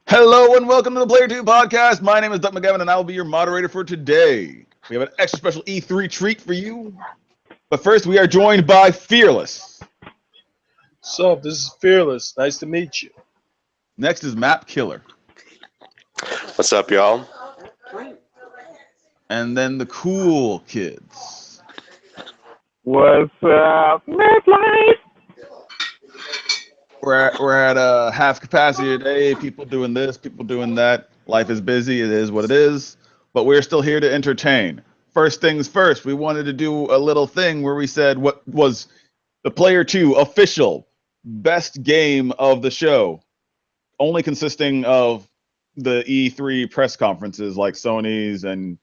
Hello and welcome to the Player 2 podcast. My name is Doug McGavin and I will be your moderator for today. We have an extra special E3 treat for you. But first, we are joined by Fearless. So, this is Fearless. Nice to meet you. Next is Map Killer. What's up, y'all? And then the Cool Kids. What's up, Midlife? We're at half capacity today. People doing this, people doing that. Life is busy. It is what it is. But we're still here to entertain. First things first, we wanted to do a little thing where we said what was the Player 2 official best game of the show, only consisting of the E3 press conferences like Sony's and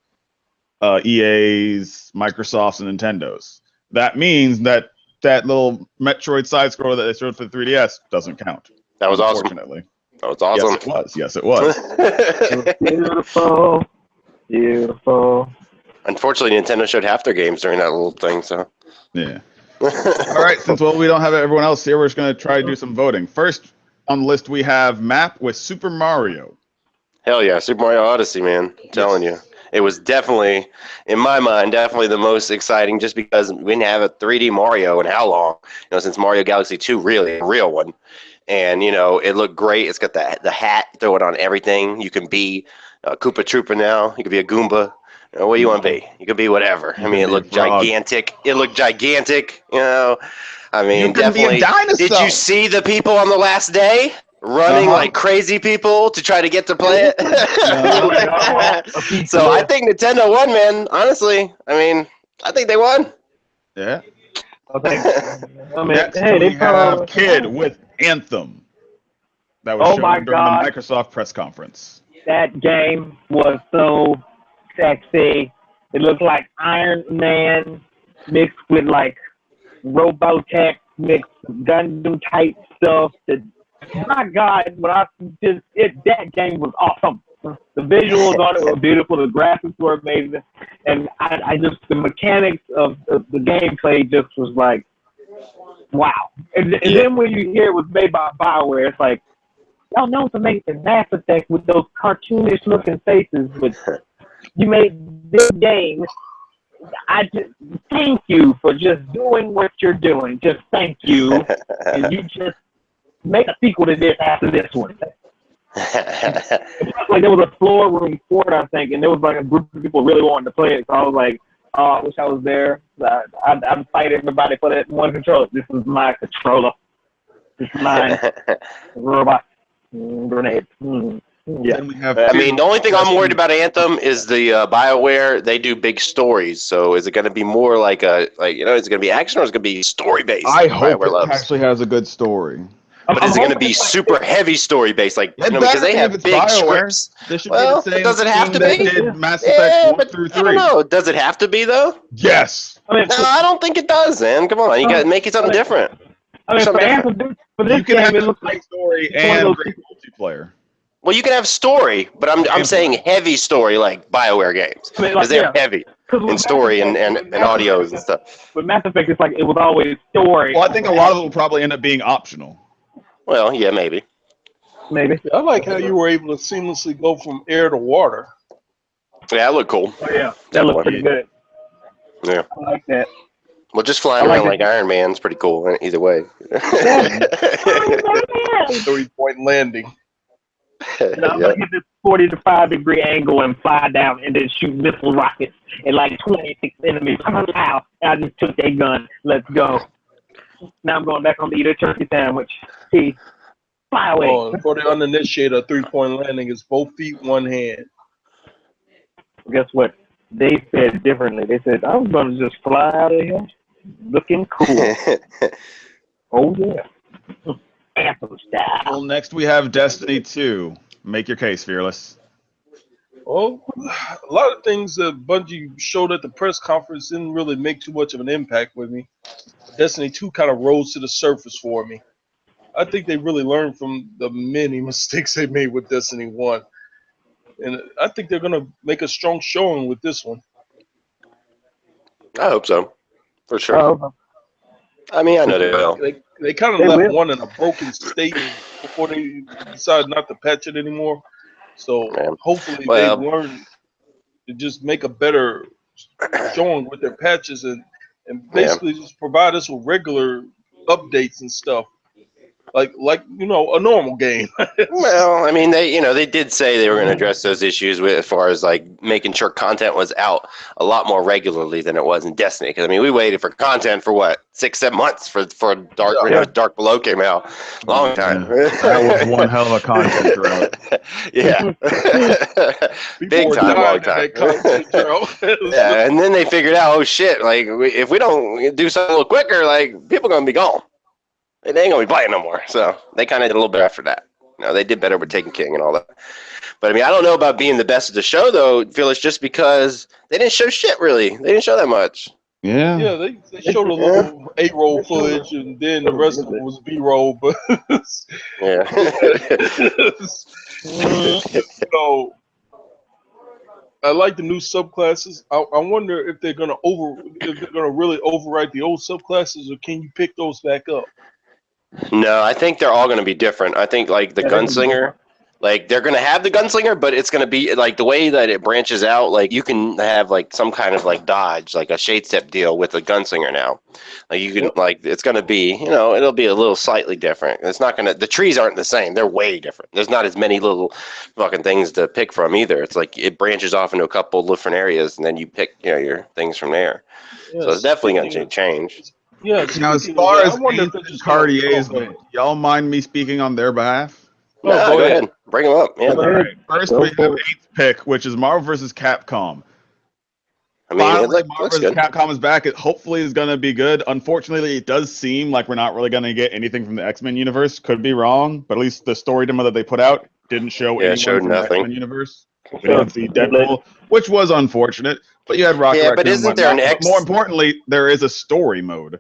EA's, Microsoft's, and Nintendo's. That means that little Metroid side scroller that they showed for the 3DS doesn't count. That was awesome. Unfortunately. That was awesome. Yes, it was. Yes, it was. Beautiful. Beautiful. Unfortunately, Nintendo showed half their games during that little thing, so. Yeah. All right, since we don't have everyone else here, we're just going to try to do some voting. First on the list, we have Map with Super Mario. Hell yeah, Super Mario Odyssey, man. I'm telling you. It was definitely, in my mind, definitely the most exciting just because we didn't have a 3D Mario in how long? Since Mario Galaxy 2, really, a real one. And, it looked great. It's got the hat, throw it on everything. You can be a Koopa Troopa now. You can be a Goomba. What do you want to be? You can be whatever. I mean, it looked gigantic. It looked gigantic, I mean, You can be a definitely. dinosaur. Did you see the people on the last day? Running like crazy people to try to get to play it. So I think Nintendo won, man. Honestly, I mean, I think they won. Yeah. Okay. I mean, Next, hey, we they have Kid with Anthem. That was Oh shown my during God. the Microsoft press conference. that game was so sexy. It looked like Iron Man mixed with like Robotech mixed Gundam type stuff. My God, that game was awesome. The visuals on it were beautiful. The graphics were amazing, and I just the mechanics of the gameplay just was like, wow. And then when you hear it was made by BioWare, it's like, y'all know to make the Mass Effect with those cartoonish looking faces, but you made this game. I just thank you for just doing what you're doing. Just thank you, and you just make a sequel to this after this one. Like there was a floor room for it, I think, and there was like a group of people really wanting to play it. So I was like, oh, I wish I was there. I'd fight everybody for that one controller. This is my controller. This is mine. Robot grenade. Yeah. Then we have I mean, the only thing I'm worried about Anthem is the BioWare. They do big stories, so is it going to be more like is it going to be action or is it going to be story based? I hope it actually has a good story. But is it going to be super heavy story based, because they have big scripts? Well, does it have to be? Did Mass Effect 1 through 3. I don't know. Does it have to be though? Yes. I mean, No, I don't think it does, man. Come on, you got to make it something different. I mean, for this You can game, have it a looks great like story one of and those- great multiplayer. Well, you can have story, but I'm saying heavy story like BioWare games I mean, because they're heavy in story and audios and stuff. With Mass Effect, it's like it was always story. Well, I think a lot of it will probably end up being optional. Well, yeah, maybe. Maybe. I like how you were able to seamlessly go from air to water. Yeah, that looked cool. Oh, yeah, that looks pretty good. Yeah. I like that. Well, just flying around like Iron Man's pretty cool either way. 3-point landing. And I'm gonna hit this 45-degree angle and fly down and then shoot missile rockets at like 26 enemies. Wow! I just took their gun. Let's go. Now I'm going back home to eat a turkey sandwich. See, fly away. Oh, for the uninitiated, a 3-point landing is both feet, one hand. Guess what? They said differently. They said I was gonna just fly out of here, looking cool. Oh yeah. Anthem style. Well, next we have Destiny 2. Make your case, Fearless. Well, a lot of things that Bungie showed at the press conference didn't really make too much of an impact with me. Destiny 2 kind of rose to the surface for me. I think they really learned from the many mistakes they made with Destiny 1. And I think they're going to make a strong showing with this one. I hope so, for sure. Oh, I mean, I know they will. They kind of They left will. one in a broken state before they decided not to patch it anymore. So Yeah. hopefully they Well, learn to just make a better showing with their patches and yeah. basically just provide us with regular updates and stuff. Like a normal game. Well, I mean, they did say they were going to address those issues with, as far as like making sure content was out a lot more regularly than it was in Destiny. Because I mean, we waited for content for what 6-7 months for Dark, Yeah. Dark Below came out, long time. That was one hell of a content drought. Yeah, People big were time, long dying in time. that content drought. Yeah, and then they figured out, oh shit, like if we don't do something a little quicker, like people are gonna be gone. They ain't gonna be playing no more. So they kind of did a little bit after that. They did better with Taken King and all that. But I mean, I don't know about being the best of the show though, Phyllis, just because they didn't show shit really. They didn't show that much. Yeah. Yeah, they showed a little A-roll footage, and then the rest of it was B-roll. But Yeah. I like the new subclasses. I wonder if they're gonna really overwrite the old subclasses, or can you pick those back up? No, I think they're all going to be different. I think like the gunslinger, like they're going to have the gunslinger, but it's going to be like the way that it branches out. Like you can have like some kind of like dodge, like a shade step deal with a gunslinger now. Like you can like it's going to be, it'll be a little slightly different. It's not going to. The trees aren't the same. They're way different. There's not as many little fucking things to pick from either. It's like it branches off into a couple different areas, and then you pick your things from there. So it's definitely going to change. Yeah. Now, as speaking of far that, as I wonder if Aints they're and just Cartiers, go ahead. do y'all mind me speaking on their behalf? Oh, Nah, go ahead. Bring them up. Yeah. All right. First, we have Eight's pick, which is Marvel vs. Capcom. I mean, Finally, it Marvel looks vs. good. Capcom is back. It hopefully is going to be good. Unfortunately, it does seem like we're not really going to get anything from the X-Men universe. Could be wrong, but at least the story demo that they put out didn't show Yeah, it anyone showed from the nothing. X-Men universe. We didn't see Deadpool, which was unfortunate. But you had Rocket Yeah, Raccoon but and isn't there whatnot. an But more importantly, there is a story mode, which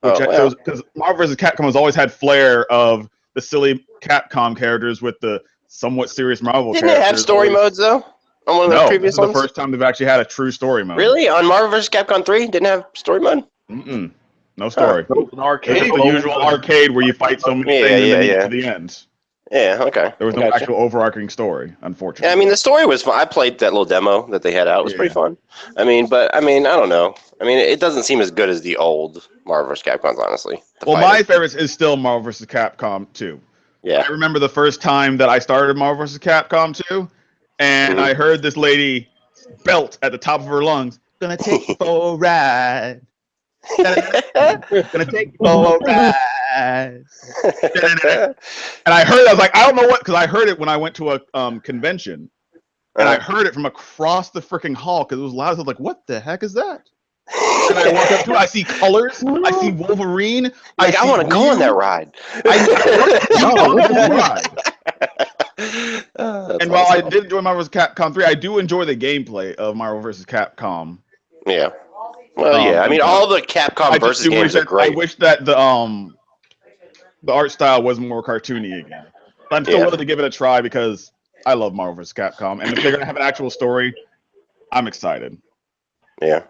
Oh, wow. shows because Marvel vs. Capcom has always had flair of the silly Capcom characters with the somewhat serious Marvel Didn't characters. it have story modes though? On one of the No, previous this is ones? the first time they've actually had a true story mode. Really? On Marvel vs. Capcom 3? Didn't have story mode? Mm-mm. No story. An It's arcade just the mode. usual arcade where you fight so many Yeah, things and then you yeah. get to the end. Yeah, okay. There was no Gotcha. actual overarching story, unfortunately. Yeah, I mean, the story was fun. I played that little demo that they had out. It was pretty fun. I mean, I don't know. I mean, it doesn't seem as good as the old Marvel vs. Capcoms, honestly. Well, my favorite is still Marvel vs. Capcom 2. Yeah. I remember the first time that I started Marvel vs. Capcom 2, and I heard this lady belt at the top of her lungs, "Gonna take you for a ride. Gonna take you for a ride." And I heard it, I was like, I don't know what, because I heard it when I went to a convention, and I heard it from across the freaking hall because it was loud. I was like, what the heck is that? And I walk up to it, I see colors, I see Wolverine. I want to go on that ride. And while I did enjoy Marvel vs. Capcom 3, I do enjoy the gameplay of Marvel vs. Capcom. Yeah. Well, yeah. I mean, all the Capcom versus games are great. I wish that the art style was more cartoony again. But I'm still willing to give it a try because I love Marvel vs. Capcom, and if they're gonna have an actual story, I'm excited. Yeah.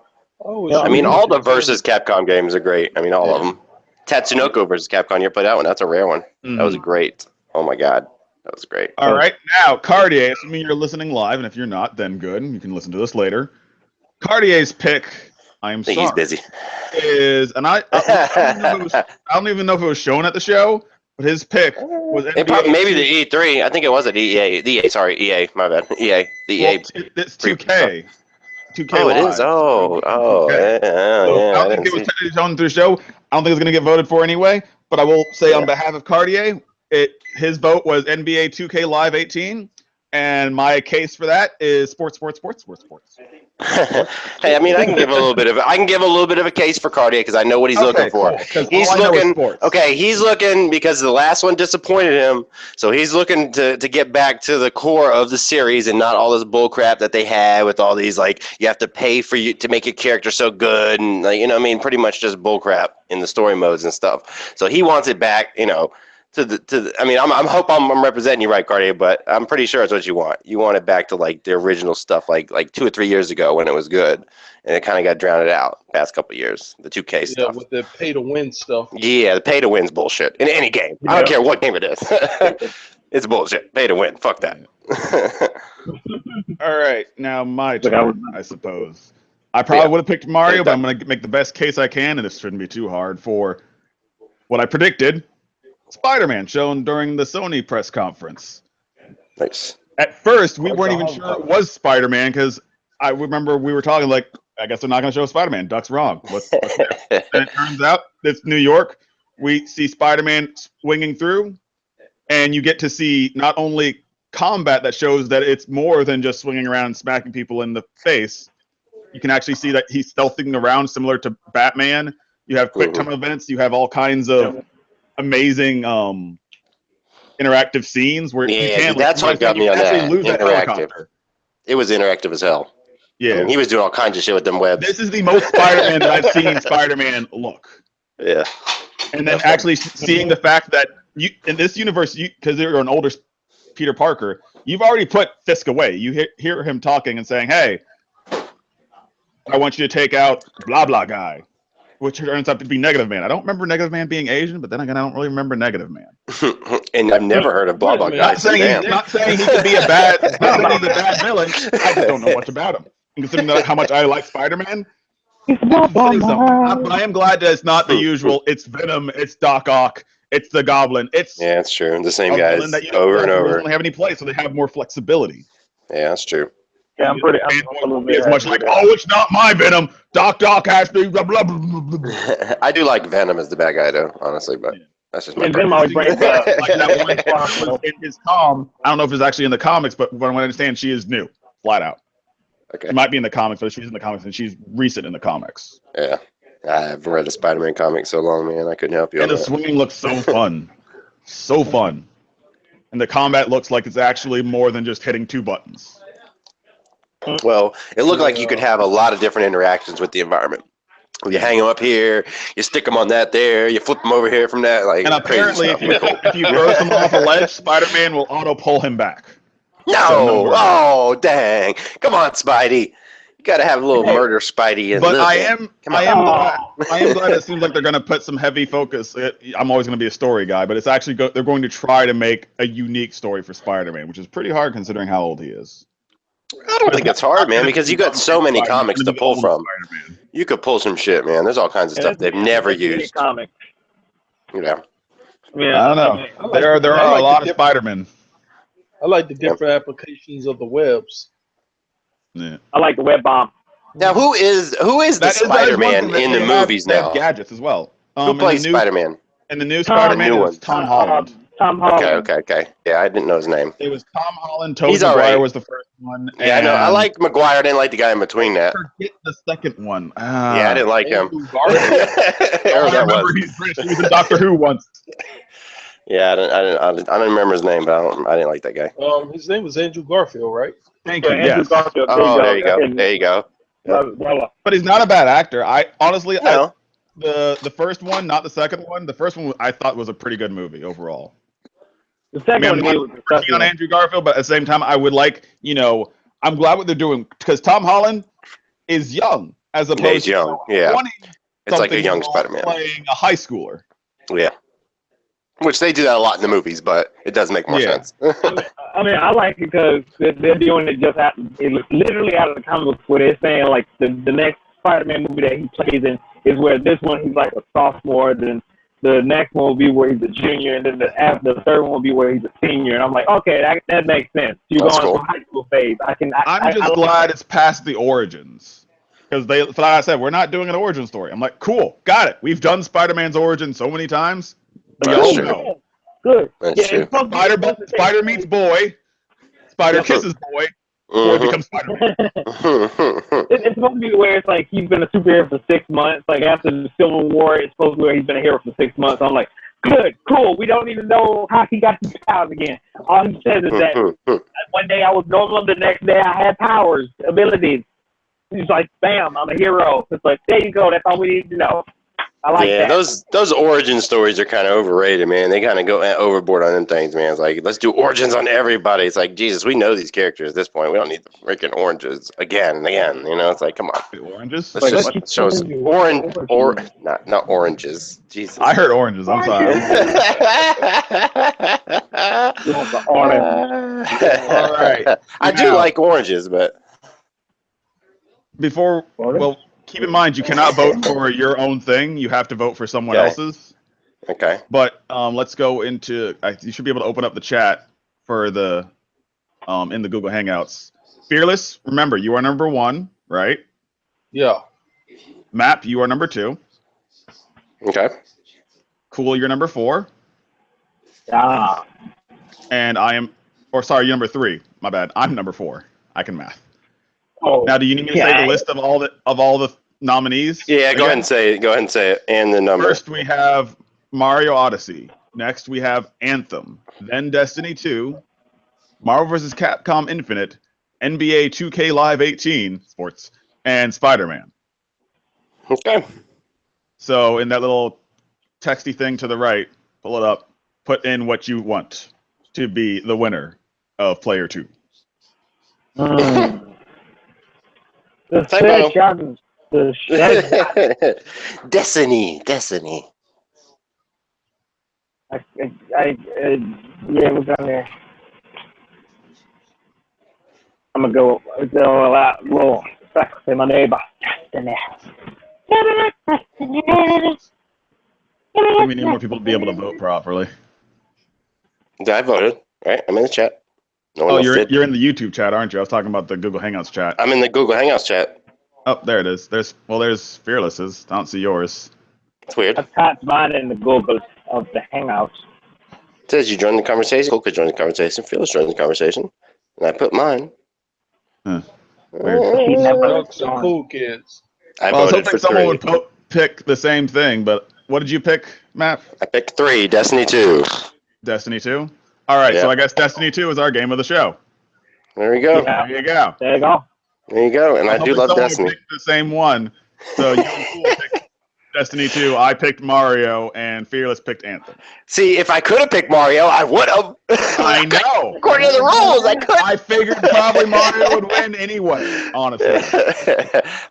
I mean, all the versus Capcom games are great. I mean, all of them. Tatsunoko versus Capcom, you played that one. That's a rare one. That was great. Oh my god, that was great. All right, now Cartier. Assuming you're listening live, and if you're not, then good. You can listen to this later. Cartier's pick. I think he's busy. Is and I don't even know if it was shown at the show, but his pick was NBA maybe the E3. I think it was at EA. EA. My bad. EA. The EA. It's 2K. 2K Oh, Live. it is. Oh, yeah. So I don't think it was technically shown through the show. I don't think it's going to get voted for anyway. But I will say on behalf of Cartier, his vote was NBA 2K Live 18, and my case for that is sports. Hey, I mean, I can give a little bit of a case for Cartier because I know what he's looking for. Cool, he's looking because the last one disappointed him, so he's looking to get back to the core of the series and not all this bull crap that they had with all these like you have to pay for you to make your character so good and like, I mean, pretty much just bull crap in the story modes and stuff. So he wants it back, I mean, I hope I'm representing you right, Cartier, but I'm pretty sure it's what you want. You want it back to like the original stuff, like 2 or 3 years ago when it was good, and it kind of got drowned out past couple of years. The 2K Yeah, stuff. with the pay to win stuff. Yeah, the pay to win's bullshit in any game. I don't care what game it is. It's bullshit. Pay to win. Fuck that. All right, now my turn, I suppose. I probably would have picked Mario, but I'm going to make the best case I can, and this shouldn't be too hard for what I predicted. Spider-Man shown during the Sony press conference. Nice. At first, we weren't even sure it was Spider-Man because I remember we were talking like, I guess they're not going to show Spider-Man. Duck's wrong. What's there? And it turns out it's New York. We see Spider-Man swinging through, and you get to see not only combat that shows that it's more than just swinging around and smacking people in the face. You can actually see that he's stealthing around similar to Batman. You have quick time events. You have all kinds of amazing interactive scenes where you can. That's what got me on that. Lose Interactive. It was interactive as hell. Yeah, I mean, he was doing all kinds of shit with them webs. This is the most Spider-Man that I've seen Spider-Man look. Yeah, and then actually seeing the fact that you in this universe, because you're an older Peter Parker, you've already put Fisk away. You hear him talking and saying, "Hey, I want you to take out blah blah guy," which turns out to be Negative Man. I don't remember Negative Man being Asian, but then again, I don't really remember Negative Man. And I've never heard of blah blah guy. Not saying he could be a bad, not saying he's a bad villain. I just don't know much about him. And considering how much I like Spider-Man, but I am glad that it's not the usual. It's Venom, it's Doc Ock, it's the Goblin. It's it's true. The same guys over and over. They over. don't have any place, so they have more flexibility. Yeah, that's true. Yeah, I'm a little bit as much like, oh, it's not my Venom. Doc has to blah blah blah blah blah. I do like Venom as the bad guy, though, honestly, but that's just my Venom always brings up like that one part is Tom. I don't know if it's actually in the comics, but what I understand, she is new, flat out. Okay. She might be in the comics, but she's in the comics, and she's recent in the comics. Yeah. I haven't read a Spider-Man comic so long, man. I couldn't help you. And the swinging looks so fun. So fun. And the combat looks like it's actually more than just hitting 2 buttons. Well, it looked like you could have a lot of different interactions with the environment. You hang them up here, you stick them on that there, you flip them over here from that. Like, and apparently, if you throw them off a ledge, Spider-Man will auto-pull him back. No! Oh, dang. Come on, Spidey. You got to have a little murder Spidey in. But I am glad it seems like they're going to put some heavy focus. I'm always going to be a story guy, but it's actually they're going to try to make a unique story for Spider-Man, which is pretty hard considering how old he is. I don't think it's hard, man, because you got so many comics to pull from. You could pull some shit, man. There's all kinds of stuff they've never used. Comics. Yeah. I don't know. There are a lot of Spider-Men. I like the different applications of the webs. Yeah. I like the web bomb. Now, who is the Spider-Man in the movies now? Gadgets as well. Who plays Spider-Man? In the new Spider-Man, it was Tom Holland. Tom Holland. Okay. Yeah, I didn't know his name. It was Tom Holland. Tobey Maguire was the first one. Yeah, I know. I liked Maguire. I didn't like the guy in between that. Forget the second one. Yeah, I didn't like him. I remember he was in Doctor Who once. Yeah, I didn't remember his name, but I didn't like that guy. His name was Andrew Garfield, right? Thank you. Andrew Yes. Garfield. Oh, there you go. There you go. But he's not a bad actor. I honestly, the first one, not the second one. The first one I thought was a pretty good movie overall. The second I'm one not on Andrew Garfield, but at the same time, I would like, I'm glad what they're doing because Tom Holland is young as opposed to young. Yeah, it's like a young Spider-Man playing a high schooler. Yeah, which they do that a lot in the movies, but it does make more sense. I mean, I like it because they're doing it literally out of the comic books where they're saying like the next Spider-Man movie that he plays in is where this one he's like a sophomore, then the next one will be where he's a junior, and then the third one will be where he's a senior. And I'm like, okay, that makes sense. You're going from high school phase. I'm just glad it's past the origins. Because like I said, we're not doing an origin story. I'm like, cool, got it. We've done Spider-Man's origin so many times. We all know. Good. That's true. Spider meets boy. Spider kisses boy. Boy becomes Spider-Man. It's supposed to be where it's like he's been a superhero for 6 months. Like after the Civil War, it's supposed to be where he's been a hero for 6 months. I'm like, good, cool. We don't even know how he got these powers again. All he says is that one day I was normal, the next day I had powers, abilities. He's like, bam, I'm a hero. It's like, there you go. That's all we need to know. I like Yeah, that. those origin stories are kind of overrated, man. They kind of go overboard on them things, man. It's like, let's do origins on everybody. It's like, Jesus, we know these characters at this point. We don't need the freaking oranges again and again. You know, it's like, come on. Wait, oranges? Let's just Keep show us telling you, not oranges. Jesus. I heard oranges. I'm sorry. You want the orange. All right. I do Now, like oranges, but well, keep in mind you cannot vote for your own thing. You have to vote for someone Okay. else's. okay. But let's go into. You should be able to open up the chat for the in the Google Hangouts. Fearless, remember you are number 1, right? Yeah. Map, you are number 2. Okay. Cool, you're number 4. Ah, And you're number 3. My bad. I'm number 4. I can math. oh, Now, do you need me to say the list of all the nominees? Yeah, go again? ahead and say it. Go ahead and say it. And the number. First, we have Mario Odyssey. Next, we have Anthem. Then Destiny 2, Marvel vs. Capcom Infinite, NBA 2K Live 18 sports, and Spider-Man. Okay. So in that little texty thing to the right, pull it up, put in what you want to be the winner of Plyr 2. The Typo. session. The session. Destiny. Yeah, we're done there. I'm gonna go out. Roll. Say my neighbor. Destiny. We need more people to be able to vote properly. I voted. Right, I'm in the chat. No one Oh, else you're did. in the YouTube chat, aren't you? I was talking about the Google Hangouts chat. I'm in the Google Hangouts chat. Oh, there it is. There's Fearless's. I don't see yours. It's weird. I typed mine in the Google of the Hangouts. It says you joined the conversation. Cool could join the conversation. Phyllis joined the conversation. And I put mine. Huh. Weird. He never Ducks are cool kids. I Well, I was voted hoping for someone 3. would pick the same thing, but what did you pick, Matt? I picked 3. Destiny 2. Destiny 2? All right, so Yeah. I guess Destiny 2 is our game of the show. There we go. Yeah. There you go. There you go. There you go. And I do hoping love someone would Destiny. pick the same one. So you and Cool picked Destiny 2, I picked Mario, and Fearless picked Anthem. See, if I could have picked Mario, I would have. I know. According to the rules, I could. I figured probably Mario would win anyway, honestly.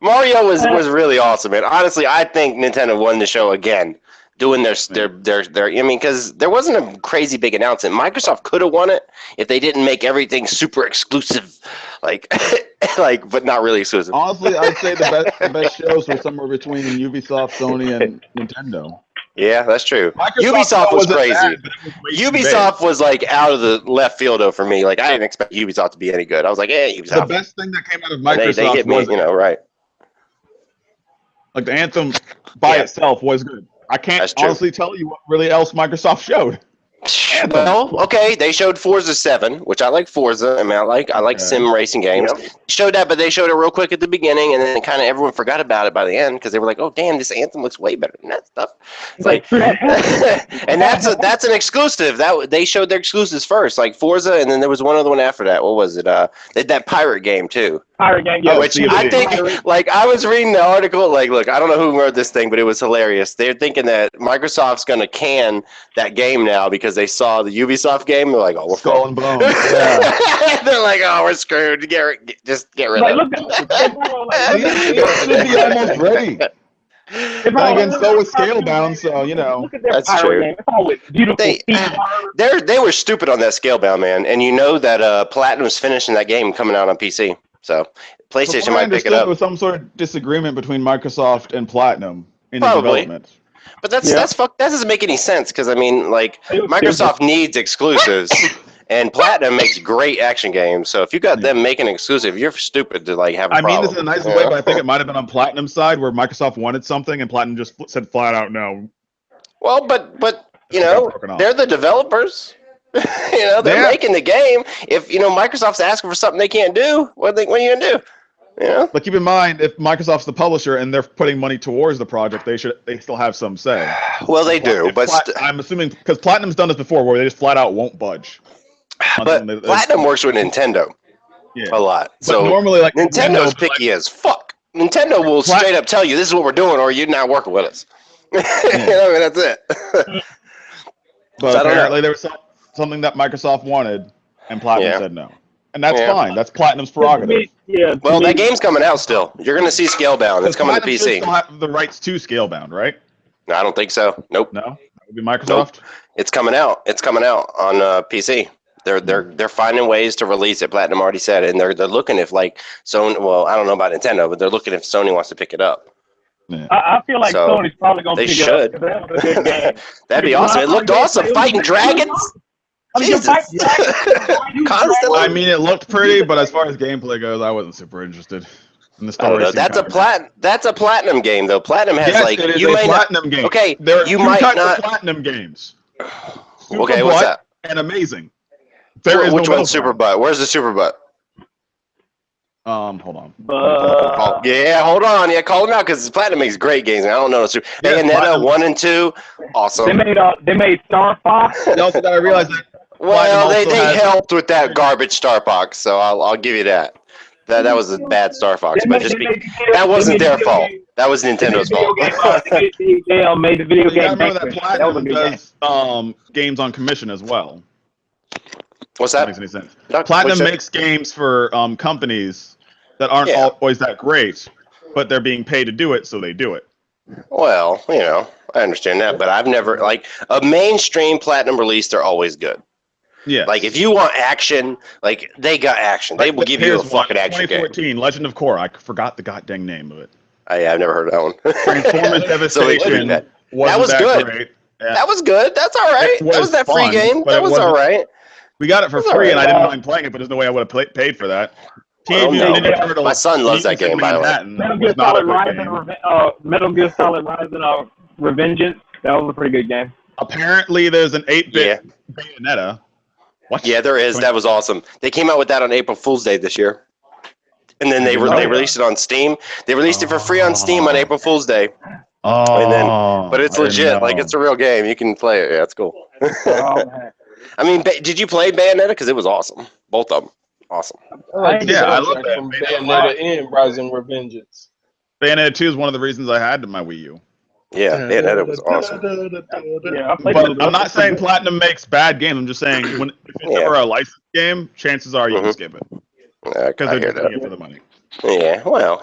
Mario was really awesome, man. Honestly, I think Nintendo won the show again, doing their. I mean, because there wasn't a crazy big announcement. Microsoft could have won it if they didn't make everything super exclusive, like, but not really exclusive. Honestly, I'd say the best shows were somewhere between Ubisoft, Sony, and Nintendo. Yeah, that's true. Microsoft Ubisoft was wasn't crazy. bad, but it was way too Ubisoft big. was like out of the left field though for me. Like I didn't expect Ubisoft to be any good. I was like, hey, The Ubisoft. best thing that came out of And Microsoft they hit me, was right. like the Anthem by Yeah. itself was good. I That's can't true. honestly tell you what really else Microsoft showed. Well, okay, they showed Forza 7, which I like Forza. I mean, I like Okay. sim racing games. Yep. Showed that, but they showed it real quick at the beginning, and then kind of everyone forgot about it by the end because they were like, "Oh, damn, this Anthem looks way better than that stuff." It's like, and that's an exclusive. That they showed their exclusives first, like Forza, and then there was one other one after that. What was it? They had that pirate game too. Pirate game, Oh, Which Sea of I Thieves. think, like, I was reading the article, like, look, I don't know who wrote this thing, but it was hilarious. They're thinking that Microsoft's going to can that game now because they saw the Ubisoft game. They're like, oh, we're Skull and Bones. Yeah. They're like, oh, we're screwed. Just get rid Like, of look it. at that. It should be almost ready. Then again, so was Scalebound, so you know. Look at their That's pirate true. game. It's always beautiful. They were stupid on that Scalebound, man. And you know that Platinum's finishing that game coming out on PC. So PlayStation From what I might pick it understood, up. there was some sort of disagreement between Microsoft and Platinum in the Probably. development. But that doesn't make any sense because, I mean, like, It was Microsoft needs exclusives. And Platinum makes great action games, so if you got them making exclusive, you're stupid to like have a I problem. mean this in the nicest way, but I think it might have been on Platinum's side where Microsoft wanted something and Platinum just said flat out no. Well, but you Got know, broken off. they're the developers. You know, they're Yeah. making the game. If you know Microsoft's asking for something they can't do, what are you gonna do? You know. But keep in mind, if Microsoft's the publisher and they're putting money towards the project, they still have some say. Well, they do, If but I'm assuming because Platinum's done this before, where they just flat out won't budge. Platinum works with Nintendo Yeah. a lot. But So normally, like Nintendo's picky as fuck. Nintendo will straight up tell you this is what we're doing, or you're not working with us. That's it. But So I don't apparently know. there was something that Microsoft wanted, and Platinum Yeah. said no. And that's Yeah. fine. That's Platinum's To me, prerogative. yeah. Well, to that me, game's coming out still. You're going to see Scalebound. It's Because coming to Platinum should PC. still have the rights to Scalebound, right? No, I don't think so. Nope. No, that would be Microsoft. It's coming out. It's coming out on PC. They're finding ways to release it. Platinum already said it, and they're looking if like Sony. Well, I don't know about Nintendo, but they're looking if Sony wants to pick it up. Yeah. I feel like So, Sony's probably gonna they pick should. it up because that was a good game. That'd be awesome. It looked awesome. Fighting dragons. Jesus. Constantly. I mean, it looked pretty, but as far as gameplay goes, I wasn't super interested. And the I don't story know. seemed That's a kinda- That's a Platinum game though. Platinum has Yes, like it is you a may not. Platinum game. Okay, There are you two might types not. of Platinum games. Super Okay, what's butt that? and amazing. There is Which no one's Super Butt? Where's the Super Butt? Hold on. Yeah, hold on. Yeah, call them out because Platinum makes great games. And I don't know. Yeah, Bayonetta Platinum- 1 and 2, They awesome. made Star Fox. You also gotta realize that Well, Platinum they also has- helped with that garbage Star Fox, so I'll give you that. That was a bad Star Fox, but that wasn't their fault. That was Nintendo's fault. They made the video you gotta game. remember that That was a Platinum good game. does games on commission as well. What's That that? makes any sense. Doc, Platinum what's that? makes games for companies that aren't Yeah. always that great, but they're being paid to do it, so they do it. Well, I understand that, but I've never like a mainstream Platinum release. They're always good. Yeah. Like if you want action, like they got action. They will give you a fucking action game. 2014, Legend of Korra. I forgot the goddamn name of it. I've never heard of that one. Transformers Devastation. that Wasn't was good. Great. Yeah. That was good. That's all right. It was That was that free fun, game. but That it was wasn't- all right. We got it for That's free, and I alright. didn't mind playing it, but there's no way I would have paid for that. Well, Teenage no. Mutant Ninja Turtles. My son loves that Mutants in game, by the way. Manhattan Metal was Gear not a Solid good Rising, game. Metal Gear Solid Rising, Revengeance. That was a pretty good game. Apparently, there's an 8-bit Yeah. Bayonetta. What? Yeah, there is. That was awesome. They came out with that on April Fool's Day this year. And then they released it on Steam. They released it for free on Steam on April Fool's Day. Oh, But it's I didn't legit. Like know. it's a real game. You can play it. Yeah, it's cool. Oh, man. I mean, did you play Bayonetta? Because it was awesome. Both of them. Awesome. I like the Yeah, I love soundtrack that. from Bayonetta and Rising Revengeance. Bayonetta 2 is one of the reasons I had my Wii U. Yeah, Bayonetta was awesome. Yeah, I played But I'm not saying Platinum makes bad games. I'm just saying if it's Yeah. ever a licensed game, chances are you can Mhm. skip it I because hear they're doing that. it for the money. Yeah, well,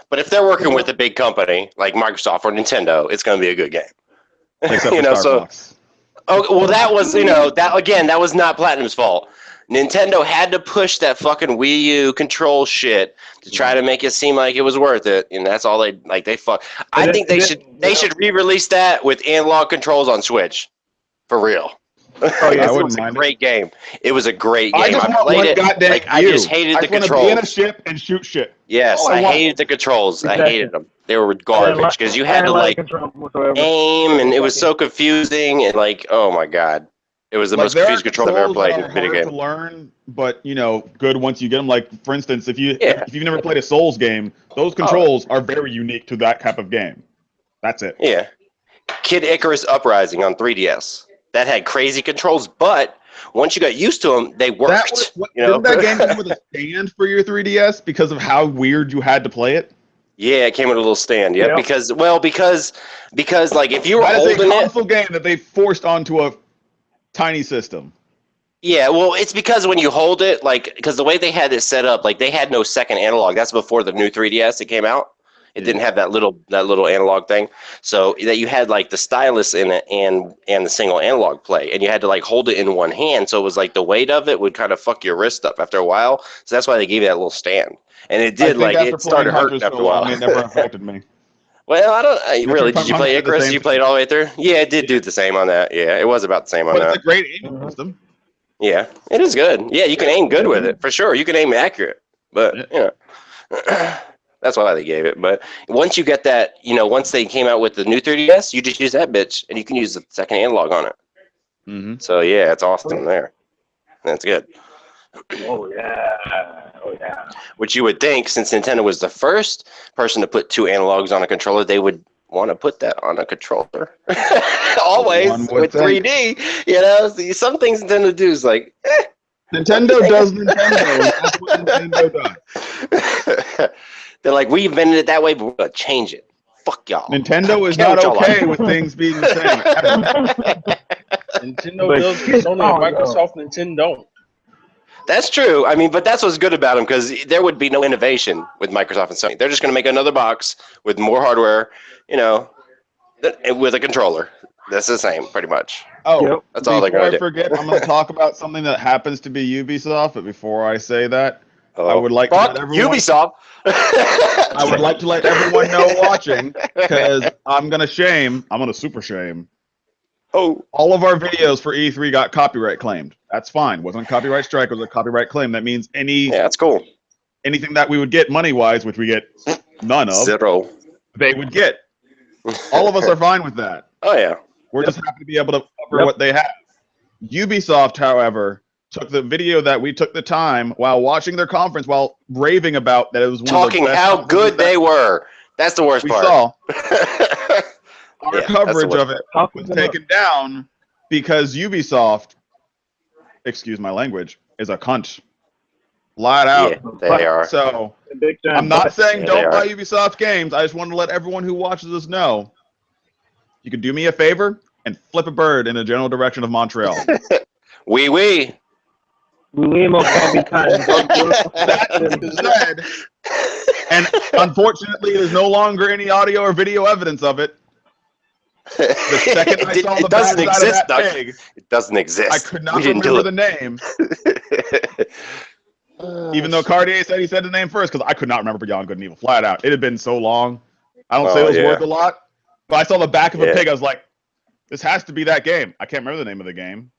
But if they're working with a big company like Microsoft or Nintendo, it's going to be a good game. Except You for know, Star so- Fox. Oh, well, that was, that was not Platinum's fault. Nintendo had to push that fucking Wii U control shit to try to make it seem like it was worth it, and that's all they fuck. I think they should re-release that with analog controls on Switch, for real. Oh, yeah, I It wouldn't was a mind it. great game. It was a great game. I just want played one it. goddamn Like, I view. just hated I the just want to be in a controls. ship and shoot shit. Yes, all I I want. hated the controls. I Exactly. hated them. They were garbage because you had to like whatsoever. aim, and it was so confusing, and like, oh my god, it was the most there are confusing control I've ever controls played that in are a video hard game. to learn, but good once you get them. Like for instance, if you've never played a Souls game, those controls are very unique to that type of game. That's it. Yeah, Kid Icarus Uprising on 3DS that had crazy controls, but once you got used to them, they worked. Didn't that game come with a stand for your 3DS because of how weird you had to play it? Yeah, it came with a little stand. Yeah, Yeah. because like if you were That is a holding it, console game that they forced onto a tiny system. yeah, well, it's because when you hold it, like, because the way they had it set up, like, they had no second analog. That's before the new 3DS that came out. It didn't have that little analog thing, so that you had like the stylus in it and the single analog play, and you had to like hold it in one hand. So it was like the weight of it would kind of fuck your wrist up after a while. So that's why they gave you that little stand, and it did like it started hurting after a while. It never affected me. Well, really. Did you play Hunters did the Icarus? same You played all the way through? Yeah, it did do the same on that. Yeah, it was about the same on But that. it's a great aiming system. Yeah, it is good. Yeah, you can aim good with it for sure. You can aim accurate, but that's why they gave it. But once you get that, once they came out with the new 3DS, you just use that bitch, and you can use the second analog on it. Mm-hmm. So yeah, it's awesome there. That's good. Oh yeah. Which you would think, since Nintendo was the first person to put two analogs on a controller, they would want to put that on a controller. Always One would with think. 3D. See, some things Nintendo do is like, Nintendo does Nintendo. That's what Nintendo does. They're like, we invented it that way, but we're gonna change it Fuck y'all. Nintendo is Care not what y'all okay like. with things being the same. Ever. Nintendo But does for shit, Sony oh, and Microsoft, Nintendo don't. That's true. I mean, but that's what's good about them because there would be no innovation with Microsoft and Sony. They're just going to make another box with more hardware, you know, with a controller. That's the same, pretty much. Oh, Yep. That's all they're before going I to do. forget, I'm going to talk about something that happens to be Ubisoft. But before I say that, I Oh, would like to fuck let everyone. Ubisoft. I would like to let everyone know watching, because I'm going to super shame. Oh, All of our videos for E3 got copyright claimed. That's fine. Wasn't a copyright strike, it was a copyright claim. That means yeah, that's cool. anything that we would get money-wise, which we get none of, Zero. they would get. All of us are fine with that. Oh, yeah. We're just happy to be able to cover Yep. what they have. Ubisoft, however, took the video that we took the time while watching their conference, while raving about that it was one Talking of the best how conferences good they were. That's the worst we part. saw. Our Yeah, that's the coverage worst of it part. was taken down because Ubisoft, excuse my language, is a cunt. Flat out. Yeah, they are. So Big time. I'm not saying Yeah, don't they are. buy Ubisoft games. I just want to let everyone who watches us know you can do me a favor and flip a bird in the general direction of Montreal. Wee wee. We ain't gonna be kind. That being said, and unfortunately, there's no longer any audio or video evidence of it. The second I saw the It doesn't backside of exist, that Doug. pig, It doesn't exist. I could not We didn't do remember it. the name, even though Cartier said he said the name first, because I could not remember Beyond Good and Evil, flat out. It had been so long. I don't say it was worth a lot, but I saw the back of a pig. I was like, this has to be that game. I can't remember the name of the game.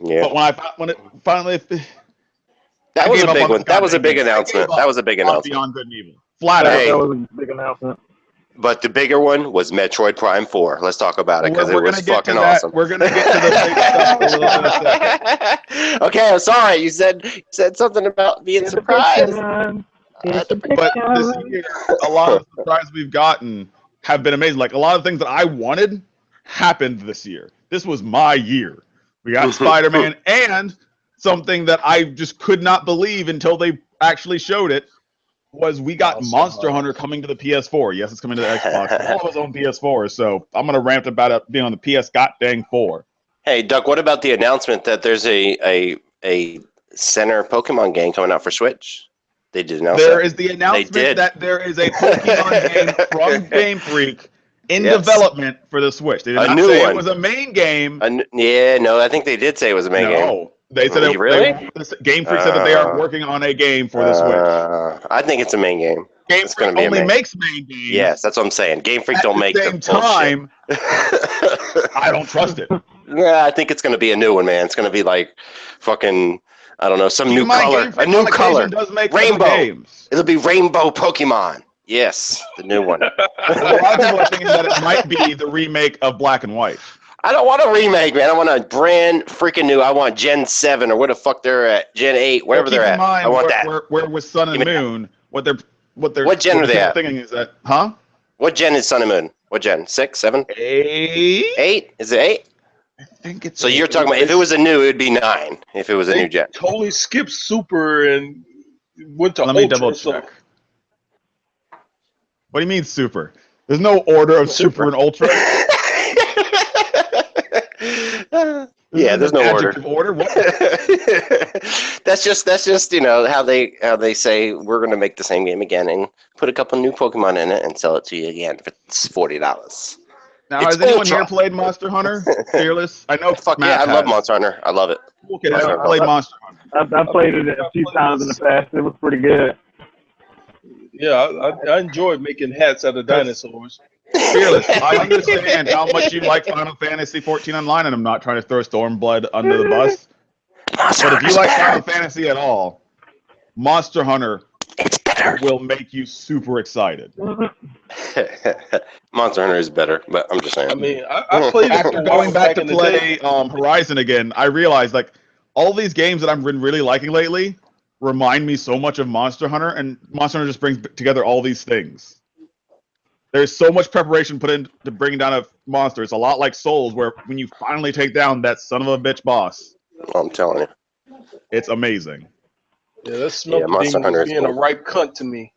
Yeah. But when it finally, That I was gave a up big on one. this That was a goddamn big game. I announcement. gave That up was a big on announcement. Beyond Good and Evil, flat That, out. Hey. that was a big announcement. But the bigger one was Metroid Prime 4. Let's talk about it because it We're was gonna get to fucking that. awesome. We're gonna get to the big stuff in a little bit of a second. Okay, I'm sorry. You said something about being surprised. But this year, a lot of the surprises we've gotten have been amazing. Like a lot of things that I wanted happened this year. This was my year. We got Spider-Man, and something that I just could not believe until they actually showed it was we got Monster Hunter coming to the PS4. Yes, it's coming to the Xbox. But all of us own PS4, so I'm gonna rant about it being on the PS dang 4. Hey, Duck, what about the announcement that there's a center Pokemon game coming out for Switch? They did announce There that. is the announcement did. that there is a Pokemon game from Game Freak in Yes. development for the Switch. They did A not new say one. it was a main game. Yeah, no, I think they did say it was a main game. No, they said it. Really? Game Freak said that they are working on a game for the Switch. I think it's a main game. Game It's Freak gonna be a only main. makes main games. Yes, that's what I'm saying. Game Freak At don't the make same the bullshit. time, I don't trust it. Yeah, I think it's gonna be a new one, man. It's gonna be like fucking, I don't know, some Keep new in mind, color, Game a Freak new on occasion color, does make rainbow. other games. It'll be Rainbow Pokemon. Yes, the new one. A lot of people are thinking that it might be the remake of Black and White. I don't want a remake, man. I want a brand freaking new. I want Gen 7 or where the fuck they're at, Gen 8, wherever they're Keep in at. mind, I want where with Sun and Give me that. Moon, what gen are they at? thinking is that, huh? What gen is Sun and Moon? What gen? 6, 7, 8? 8? Is it 8? I think it's. So you're talking about if it was a new, it would be 9. If it was a They new gen. totally skipped Super and went to Let me Ultra. double So check. What do you mean super? There's no order of super and ultra. Yeah, there's no order. Adjective order. What? That's just how they say we're gonna make the same game again and put a couple new Pokemon in it and sell it to you again for $40. Now, It's has anyone Ultra. here played Monster Hunter? Fearless. I know. Fuck Matt yeah, I love has. Monster Hunter. I love it. Okay, I played Monster Hunter. I played it a few times in the past. It was pretty good. yeah, I enjoyed making hats out of dinosaurs. Fearless. I understand how much you like Final Fantasy 14 Online, and I'm not trying to throw Stormblood under the bus. Monster But if you Hunter's like better. Final Fantasy at all, Monster Hunter It's better. will make you super excited. Monster Hunter is better, but I'm just saying. I mean, I played it After for a going while back to in the day. play Horizon again, I realized like all these games that I've been really liking lately remind me so much of Monster Hunter, and Monster Hunter just brings together all these things. There's so much preparation put into bringing down a monster. It's a lot like Souls, where when you finally take down that son of a bitch boss, I'm telling you. it's amazing. Yeah, that Smoky Monster Demon Hunter was is being a cool. ripe cunt to me.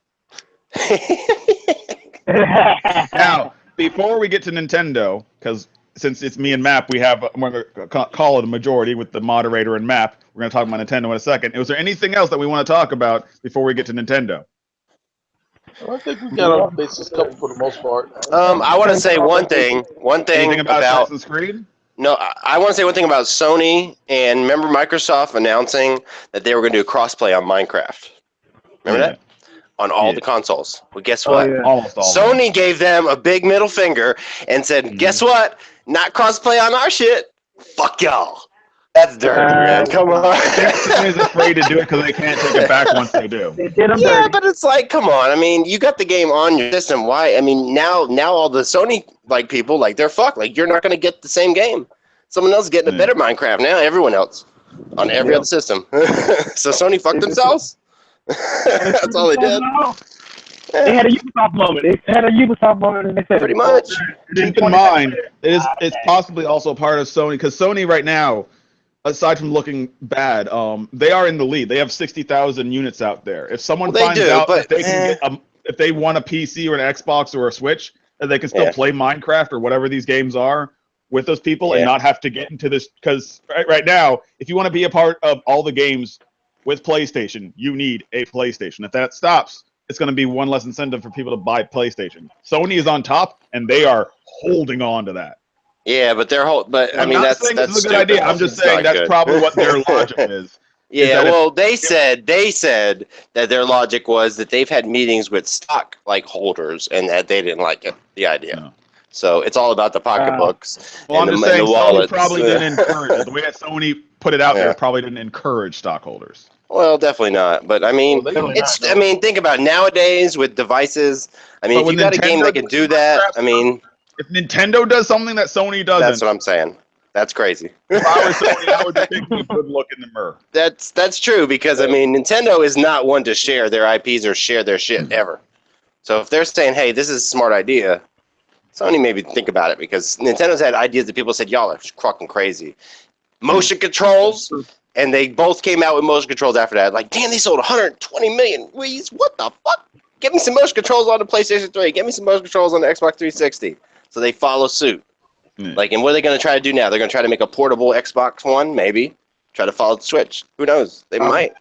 Now, before we get to Nintendo, because since it's me and Map, I'm going to call it a majority with the moderator and Map. We're going to talk about Nintendo in a second. Was there anything else that we want to talk about before we get to Nintendo? I think we got our bases covered for the most part. I want to say one thing. Anything about Assassin's Creed? No, I want to say one thing about Sony, and remember Microsoft announcing that they were going to do crossplay on Minecraft. Remember that? On all the consoles. Well, guess what? yeah. Almost all. Sony gave them a big middle finger and said, guess what? Not crossplay on our shit. Fuck y'all. That's dirty, man. Come on. Sony's afraid to do it because they can't take it back once they do. Yeah, but it's like, come on. I mean, you got the game on your system. Why? I mean, now all the Sony people they're fucked. Like, you're not going to get the same game. Someone else is getting a better Minecraft now. Everyone else on every other system. So Sony fucked themselves. That's all they did. They had a Ubisoft moment. And they said, Pretty much. Keep in mind, it's possibly also part of Sony, because Sony right now, aside from looking bad, they are in the lead. They have 60,000 units out there. If someone finds out that they can get if they want a PC or an Xbox or a Switch, that they can still play Minecraft or whatever these games are with those people and not have to get into this, because right now, if you want to be a part of all the games with PlayStation, you need a PlayStation. If that stops, it's going to be one less incentive for people to buy PlayStation. Sony is on top, and they are holding on to that. Yeah, but I mean, that's a good idea. I'm just saying that's probably what their logic is. Yeah, well, they said that their logic was that they've had meetings with stock holders and that they didn't like it, the idea. No. So it's all about the pocketbooks. Well, and I'm just saying Sony probably didn't encourage it. The way that Sony put it out there probably didn't encourage stockholders. Well, definitely not. But I mean, think about it. Nowadays with devices. I mean, if you got a game that can do that, I mean, if Nintendo does something that Sony doesn't, that's what I'm saying. That's crazy. If I were Sony, I would think we would look in the mirror. That's true, because I mean, Nintendo is not one to share their IPs or share their shit ever. So if they're saying, "Hey, this is a smart idea," Sony maybe think about it, because Nintendo's had ideas that people said, "Y'all are fucking crazy." Motion controls, and they both came out with motion controls after that. Like, damn, they sold 120 million Wii's. What the fuck? Give me some motion controls on the PlayStation 3. Give me some motion controls on the Xbox 360. So they follow suit. And what are they going to try to do now? They're going to try to make a portable Xbox One, maybe. Try to follow the Switch. Who knows? They might.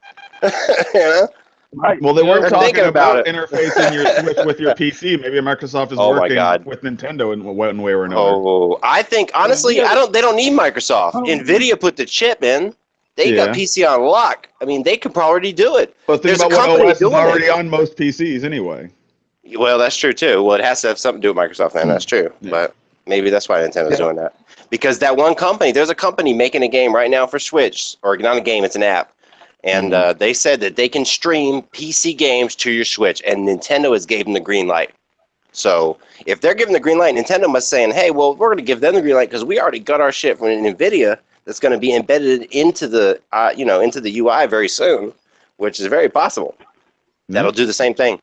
You know? Right. Well, they were talking about interfacing your Switch with your PC. Maybe Microsoft is working with Nintendo in one way or another. Oh, I think honestly, they don't need Microsoft. Nvidia put the chip in. They got PC on lock. I mean, they could probably do it. But think about what OS is already on most PCs anyway. Well, that's true too. Well, it has to have something to do with Microsoft, then. That's true. Yeah. But maybe that's why Nintendo's doing that. Because that one company, there's a company making a game right now for Switch, or not a game, it's an app. And they said that they can stream PC games to your Switch, and Nintendo has gave them the green light. So if they're giving the green light, Nintendo must saying, hey, well, we're going to give them the green light because we already got our shit from NVIDIA that's going to be embedded into the into the UI very soon, which is very possible. That'll do the same thing.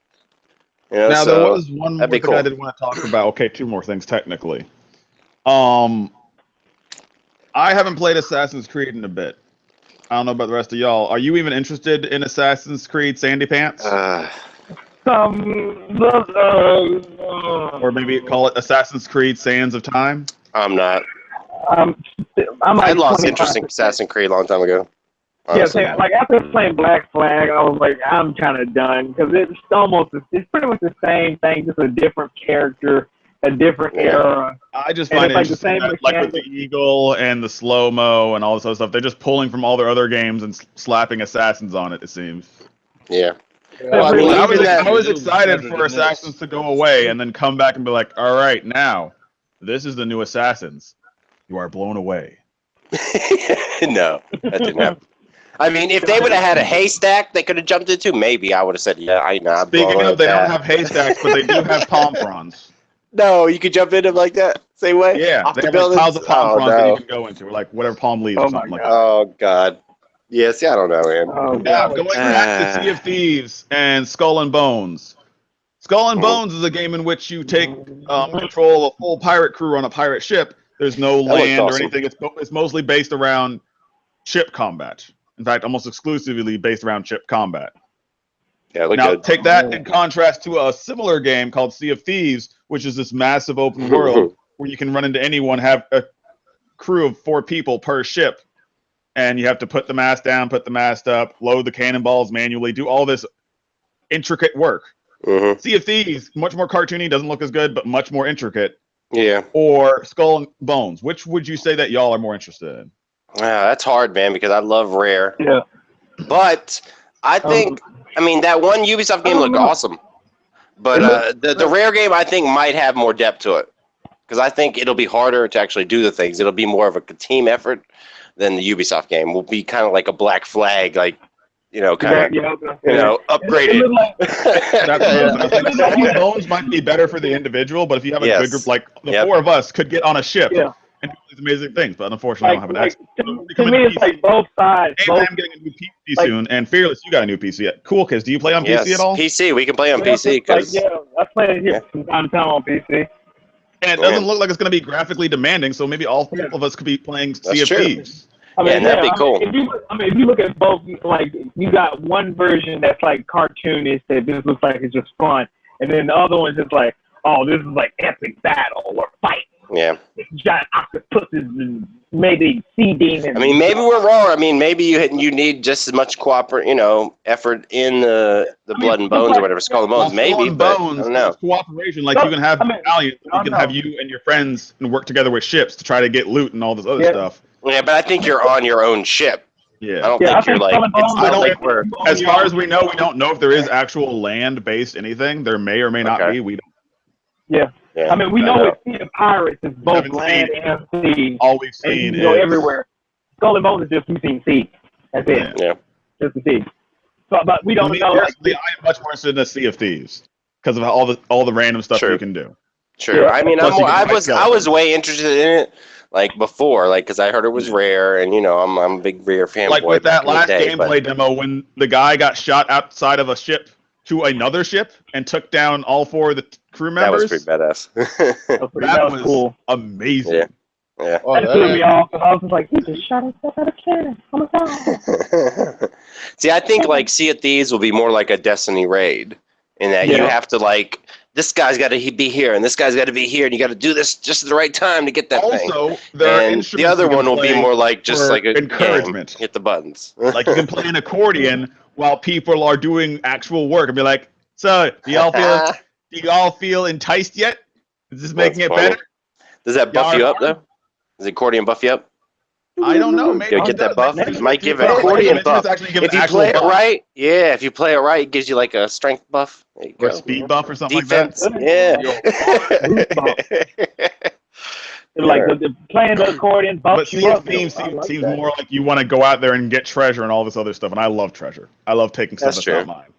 You know, now, there was one more thing I did want to talk about. Okay, two more things technically. I haven't played Assassin's Creed in a bit. I don't know about the rest of y'all. Are you even interested in Assassin's Creed Sandy Pants? Or maybe call it Assassin's Creed Sands of Time? I'm not. I lost interest in Assassin's Creed a long time ago. Honestly. Yeah, like after playing Black Flag, I was like, I'm kind of done, because it's pretty much the same thing, just a different character, a different era. I just find it interesting that, like with the eagle and the slow mo and all this other stuff, they're just pulling from all their other games and slapping assassins on it. It seems. Yeah. Well, I mean, I was excited for Assassins to go away and then come back and be like, all right, now this is the new Assassins. You are blown away. No, that didn't happen. I mean, if they would have had a haystack they could have jumped into, maybe I would have said, yeah, I know. Speaking of, they don't have haystacks, but they do have palm fronds. No, you could jump into them like that? Same way? Yeah, they have like piles of palm fronds that you can go into, or like whatever palm leaves or something like that. Oh, God. Yeah, see, I don't know, man. Going back to Sea of Thieves and Skull and Bones. Skull and Bones is a game in which you take control of a full pirate crew on a pirate ship. There's no land or anything. It's mostly based around ship combat. In fact, almost exclusively based around ship combat. Yeah, look Now, good. take that in contrast to a similar game called Sea of Thieves, which is this massive open world where you can run into anyone, have a crew of 4 people per ship, and you have to put the mast down, put the mast up, load the cannonballs manually, do all this intricate work. Mm-hmm. Sea of Thieves, much more cartoony, doesn't look as good, but much more intricate. Yeah. Or Skull and Bones. Which would you say that y'all are more interested in? That's hard, man, because I love Rare. Yeah. But I think, that one Ubisoft game looked awesome. But the Rare game, I think, might have more depth to it. Because I think it'll be harder to actually do the things. It'll be more of a team effort than the Ubisoft game. Will be kind of like a Black Flag, like, upgraded. Skull and Bones might be better for the individual, but if you have a good group, like the 4 of us could get on a ship and do these amazing things. But unfortunately, I don't have an access. To me, it's like both sides. I'm getting a new PC soon, and Fearless, you got a new PC. Cool, Kids, do you play on PC at all? PC, we can play on PC. I play it here from time to time on PC. And it doesn't look like it's going to be graphically demanding, so maybe all 4 of us could be playing Sea of Thieves. That'd be cool. If you look at both, like, you got one version that's like cartoonish that just looks like it's just fun, and then the other one's just like, oh, this is like epic battle or fight. Yeah. Giant octopuses and maybe sea demons. Maybe we're wrong. Maybe you need just as much effort in the Blood and Bones or whatever, Skull and Bones. Maybe, but I don't know. Cooperation, like you can have Valiant, you can have you and your friends and work together with ships to try to get loot and all this other stuff. Yeah, but I think you're on your own ship. Yeah. I don't think you're like. As far as we don't know if there is actual land-based anything. There may or may not be. We don't. Yeah. We know it's Sea of Pirates is both land and sea. All we've seen is everywhere. Skull and Bones is just we've seen sea. That's it. Yeah. Just the sea. So, but we don't know. I am much more interested in the Sea of Thieves because of all the random stuff you can do. Sure. Yeah. I was way interested in it. Like before, because I heard it was Rare, and I'm a big Rare fanboy. Like with that last gameplay demo, when the guy got shot outside of a ship to another ship and took down all 4 of the crew members. That was pretty badass. that was cool. Amazing. Yeah. Oh, that threw me off. I was just like, he just shot himself out of cannon. Oh my god. See, I think like Sea of Thieves will be more like a Destiny raid, in that you have to this guy's got to be here, and this guy's got to be here, and you got to do this just at the right time to get that thing. Also, the other one will be more like just like a encouragement. Hit the buttons. Like you can play an accordion while people are doing actual work, and be like, "So, do y'all feel enticed yet? Is this making it better?" Does that buff you up though? Does the accordion buff you up? I don't know. Maybe get that buff. It might give an accordion buff. If you play it right, if you play it right, it gives you like a strength buff. Or a speed buff or something Defense. like that. Yeah. Playing the accordion buff. But Sea of Thieves seems more like you want to go out there and get treasure and all this other stuff. And I love treasure. I love taking stuff that's not mine.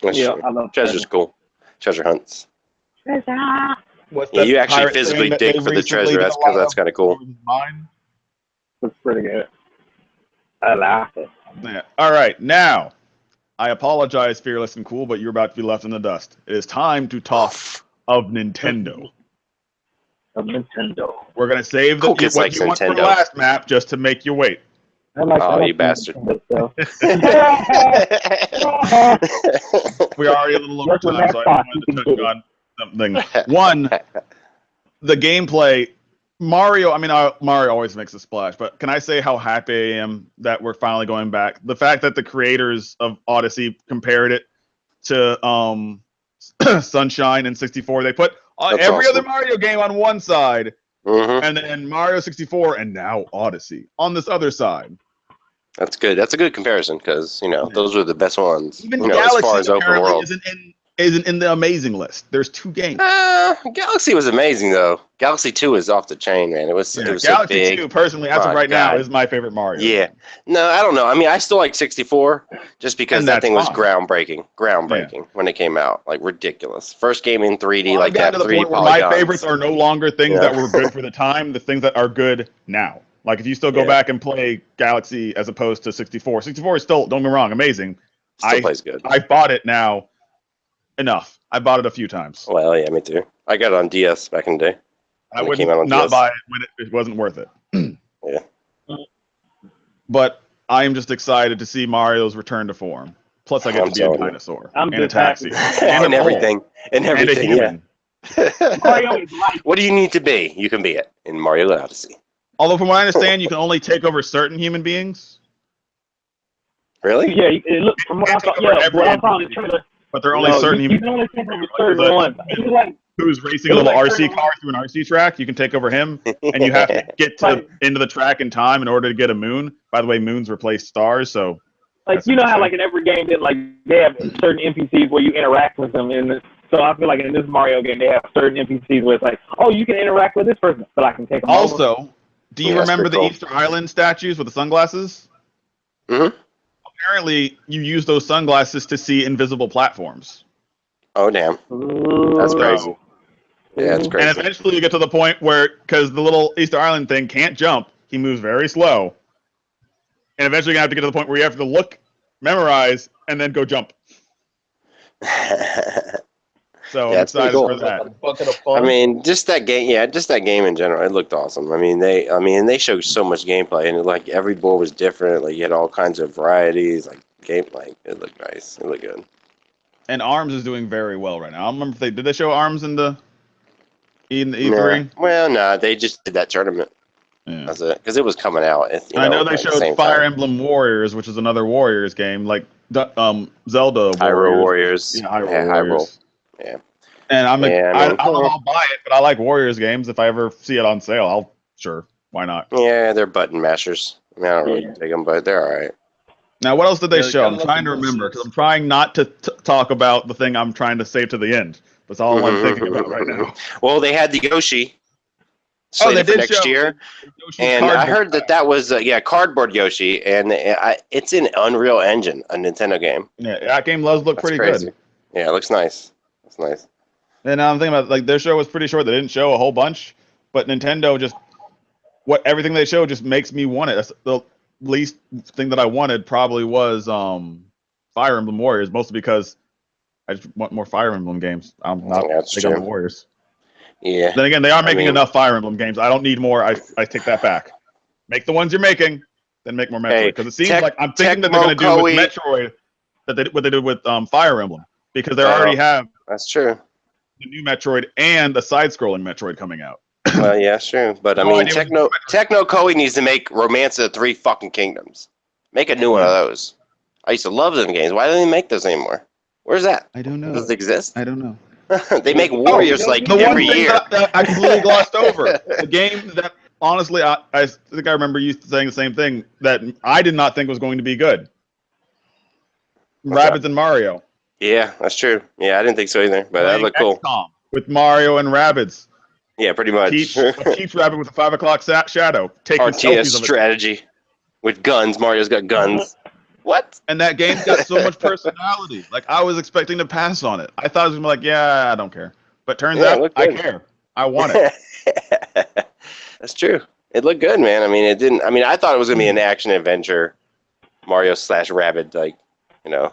That's true. I love Treasure's cool. Treasure hunts. Treasure. You actually physically dig for the treasure. That's kind of cool. That's pretty good. I like it. Yeah. All right, now I apologize, Fearless and Cool, but you're about to be left in the dust. It is time to talk of Nintendo. We're gonna save what you want for the last map just to make you wait. You bastard! We're already a little over time, so I wanted to touch on something. One, the gameplay. Mario always makes a splash, but can I say how happy I am that we're finally going back? The fact that the creators of Odyssey compared it to Sunshine and 64, they put every other Mario game on one side, and then Mario 64, and now Odyssey on this other side. That's good. That's a good comparison because those are the best ones. Even as Galaxy far as open world isn't in the amazing list. There's 2 games. Galaxy was amazing though. Galaxy 2 is off the chain, man. It was Galaxy so big. 2, personally, as of right now, is my favorite Mario. Yeah. No, I don't know. I still like 64 just because that thing was groundbreaking when it came out. Like ridiculous. First game in 3D like that. 3D polygons. My favorites are no longer things that were good for the time. The things that are good now. Like if you still go back and play Galaxy as opposed to 64. 64 is still, don't get me wrong, amazing. Still plays good. I bought it now. Enough. I bought it a few times. Well, yeah, me too. I got it on DS back in the day. I would not buy it when it wasn't worth it. Yeah. But I am just excited to see Mario's return to form. Plus, I get I'm to be a telling you. dinosaur I'm and a just taxi happy. and a and pole everything. And and a everything, yeah. human. Mario is life. What do you need to be? You can be it in Mario Odyssey. Although, from what I understand, you can only take over certain human beings, Really? Yeah, it looked from what I Can't saw. take over Yeah, every what I saw in the NPC. trailer. but there are only No, certain you human can only take over beings. certain Like, ones. It was like who's racing It a was little like RC certain car through an RC track, you can take over him, and you have to get to Like- into the track in time in order to get a moon. By the way, moons replace stars, so like that's you know how interesting. like in every game that like they have certain NPCs where you interact with them, and so I feel like in this Mario game they have certain NPCs where it's like, oh, you can interact with this person, but I can take them over. Also, do you Yeah, that's remember pretty the cool. Easter Island statues with the sunglasses? Mhm. Apparently, you use those sunglasses to see invisible platforms. Oh, damn. That's So- crazy. Yeah, it's And crazy. eventually you get to the point where, because the little Easter Island thing can't jump, he moves very slow. And eventually you're going to have to get to the point where you have to look, memorize, and then go jump. So Yeah, I'm it's pretty excited cool. for Sounds like that. a bucket of fun. I mean, just that game. Yeah, just that game in general. It looked awesome. I mean, they showed so much gameplay, and like every board was different. Like you had all kinds of varieties. Like gameplay, it looked nice. It looked good. And ARMS is doing very well right now. I don't remember if did they show ARMS in the Nah. E3? Well, no, they just did that tournament. Yeah. That's it, because it was coming out. I know they at the showed same Fire time. Emblem Warriors, which is another Warriors game, like Zelda Hyrule Warriors. Warriors. Yeah, Hyrule Yeah, Warriors. Yeah. And Yeah, I mean, I don't know if I'll buy it, but I like Warriors games. If I ever see it on sale, I'll sure. Why not? Yeah, they're button mashers. I mean, I don't really Yeah. dig them, but they're all right. Now, what else did they Yeah, show? gotta I'm love trying the to remember because bullshit. I'm trying not to talk about the thing I'm trying to save to the end. That's all I'm thinking about right now. Well, they had the Yoshi Oh, they slated for did next show year. Yoshi's And I Cardboard heard that was cardboard Yoshi, and it's in Unreal Engine, a Nintendo game. Yeah, that game does look That's pretty crazy. good. Yeah, it looks nice. It's nice. And I'm thinking about like their show was pretty short. They didn't show a whole bunch, but Nintendo just everything they showed just makes me want it. That's the least thing that I wanted probably was Fire Emblem Warriors, mostly because I just want more Fire Emblem games. I'm not That's big on the true. Warriors. Yeah. Then again, they are making mean- enough Fire Emblem games. I don't need more. I take that back. Make the ones you're making, then make more Metroid. Hey, Because it seems like I'm thinking that they're going to do with Metroid what they did with Fire Emblem, because they already have That's true. the new Metroid and the side-scrolling Metroid coming out. Well, yeah, sure. But I No mean, idea Techno Koei needs to make Romance of the Three fucking Kingdoms. Make a new one of those. I used to love them games. Why don't they make those anymore? Where's that? I don't know. Does it exist? I don't know. They make Warriors like The one every thing year. that I completely glossed over, the game that honestly I think I remember you saying the same thing, that I did not think was going to be good. What's Rabbids and Mario. Yeah, that's true. Yeah, I didn't think so either, but that Playing looked cool. XCOM with Mario and Rabbids. Yeah, pretty much. Peach Rabbit with a 5 o'clock shadow taking RTS selfies of it. strategy with guns. Mario's got guns. What? And that game's got so much personality. Like, I was expecting to pass on it. I thought it was going to be like, yeah, I don't care. But turns Yeah, it out looked I good. care. I want it. That's true. It looked good, man. I mean, it didn't. I mean, I thought it was gonna be an action adventure, Mario / Rabbit, like, Yeah.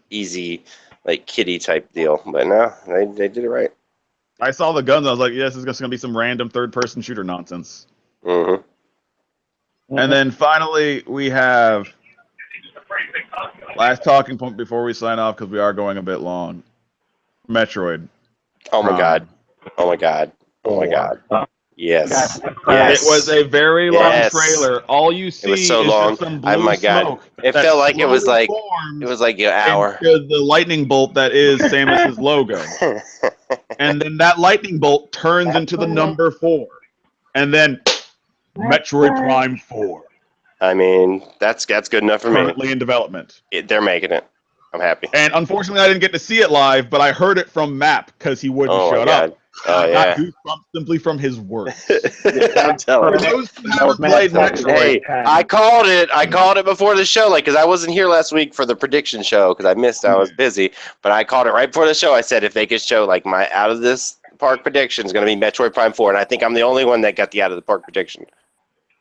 easy, like kitty type deal. But no, they did it right. I saw the guns. I was like, yes, it's just going to be some random third-person shooter nonsense. Mm-hmm. And then finally, we have last talking point before we sign off, because we are going a bit long. Metroid. Oh my Prime. god. Oh my god. Oh my god. Yes. It Yes. was a very long Yes. trailer. All you see was so is long. just some blue Oh my god. smoke. It that felt like it was slowly like forms an hour. into the lightning bolt that is Samus's logo. And then that lightning bolt turns into the number 4. And then Metroid Prime 4. I mean, that's good enough for me. Currently in development. They're making it. I'm happy. And unfortunately, I didn't get to see it live, but I heard it from Map because he wouldn't Oh my shut god. up. Oh I yeah. got goosebumps simply from his words. I'm telling For you. those who haven't played Metroid, Hey, I called it. I called it before the show, like, because I wasn't here last week for the prediction show because I missed. I was busy, but I called it right before the show. I said if they could show like my out of this park prediction is going to be Metroid Prime 4, and I think I'm the only one that got the out of the park prediction.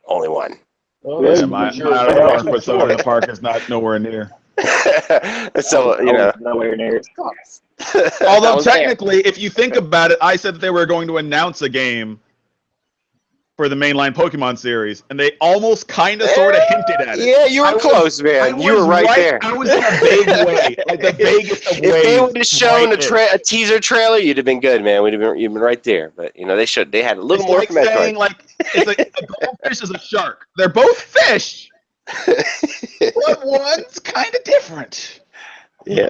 Only one. Oh, yeah, that's my sure. out of the park with someone in the park is not nowhere near. So Nowhere near it. Although technically, if you think about it, I said that they were going to announce a game for the mainline Pokemon series, and they almost kind of sort of hinted at it. Yeah, you were close, I man. You was were right there. I was in a vague way, like the vaguest of ways. If they would have shown right a teaser trailer, you'd have been good, man. You'd been right there. But they had a little It's more like from Metroid. saying, like, a goldfish is a shark. They're both fish, but one's kind of different. Yeah,